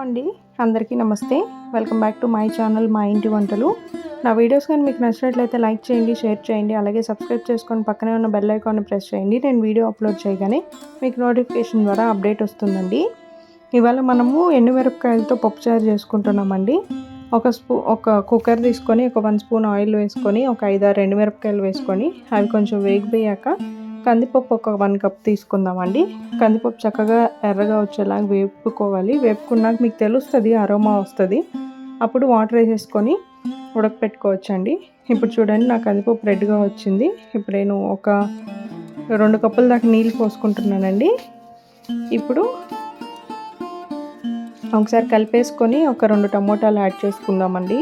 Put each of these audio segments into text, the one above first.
అండి, అందరికీ నమస్తే. Welcome back to my channel మా ఇంటి వంటలు. నా వీడియోస్ కానీ మీకు నచ్చినట్లయితే లైక్ చేయండి, షేర్ చేయండి, అలాగే సబ్స్క్రైబ్ చేసుకొని పక్కనే ఉన్న బెల్ ఐకాన్ని ప్రెస్ చేయండి. నేను వీడియో అప్లోడ్ చేయగానే మీకు నోటిఫికేషన్ ద్వారా అప్డేట్ వస్తుందండి. ఇవాళ మనము ఎండుమిరపకాయలతో పప్పుచారు చేసుకుంటున్నామండి. ఒక కుక్కర్ తీసుకొని ఒక 1 స్పూన్ ఆయిల్ వేసుకొని ఒక 5-6 ఎండుమిరపకాయలు వేసుకొని అవి కొంచెం వేగిపోయాక కందిపప్పు ఒక 1 కప్ తీసుకుందామండి. కందిపప్పు చక్కగా ఎర్రగా వచ్చేలాగా వేపుకోవాలి. వేపుకున్నాక మీకు తెలుస్తుంది, అరోమా వస్తుంది. అప్పుడు వాటర్ వేసేసుకొని ఉడకపెట్టుకోవచ్చండి. ఇప్పుడు చూడండి, నా కందిపప్పు రెడ్గా వచ్చింది. ఇప్పుడు నేను ఒక 2 కప్పుల దాకా నీళ్ళు పోసుకుంటున్నానండి. ఇప్పుడు ఒకసారి కలిపేసుకొని ఒక 2 టమోటాలు యాడ్ చేసుకుందామండి.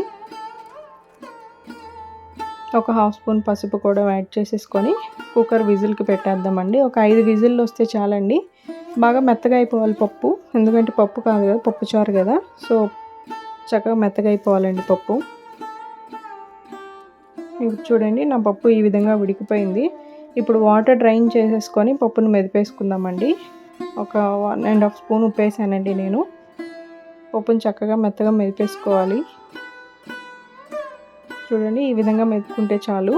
ఒక 1/2 స్పూన్ పసుపు కూడా యాడ్ చేసేసుకొని కుక్కర్ విజిల్కి పెట్టేద్దామండి. ఒక 5 విజిల్లు వస్తే చాలండి. బాగా మెత్తగా అయిపోవాలి పప్పు, ఎందుకంటే పప్పు కాదు కదా, పప్పు చారు కదా. సో చక్కగా మెత్తగా అయిపోవాలండి పప్పు. ఇప్పుడు చూడండి, నా పప్పు ఈ విధంగా ఉడికిపోయింది. ఇప్పుడు వాటర్ డ్రైన్ చేసేసుకొని పప్పును మెదిపేసుకుందామండి. ఒక 1.5 స్పూన్ ఉప్పు వేసానండి నేను. పప్పును చక్కగా మెత్తగా మెదిపేసుకోవాలి. చూడండి, ఈ విధంగా మెదుపుకుంటే చాలు.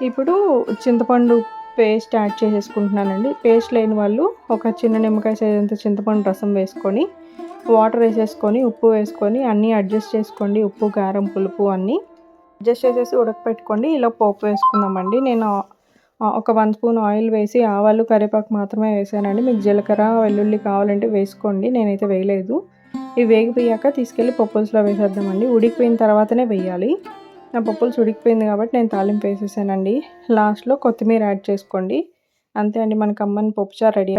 ఇప్పుడు చింతపండు పేస్ట్ యాడ్ చేసేసుకుంటున్నానండి. పేస్ట్ లేని వాళ్ళు ఒక చిన్న నిమ్మకాయ సైజ్ అంత చింతపండు రసం వేసుకొని వాటర్ వేసేసుకొని ఉప్పు వేసుకొని అన్నీ అడ్జస్ట్ చేసుకోండి. ఉప్పు, కారం, పులుపు అన్నీ అడ్జస్ట్ చేసేసి ఉడకపెట్టుకోండి. ఇలా పోపు వేసుకుందామండి. నేను ఒక 1 స్పూన్ ఆయిల్ వేసి ఆవాలు, కరివేపాకు మాత్రమే వేసానండి. మీకు జీలకర్ర, వెల్లుల్లి కావాలంటే వేసుకోండి, నేనైతే వేయలేదు. ఇవి వేగిపోయాక తీసుకెళ్ళి పప్పులుసులో వేసేద్దామండి. ఉడికిపోయిన తర్వాతనే వేయాలి. నా పప్పులుసు ఉడికిపోయింది కాబట్టి నేను తాలింపు వేసేసానండి. లాస్ట్లో కొత్తిమీర యాడ్ చేసుకోండి. అంతే అండి, మన కమ్మని పప్పుచారు రెడీ.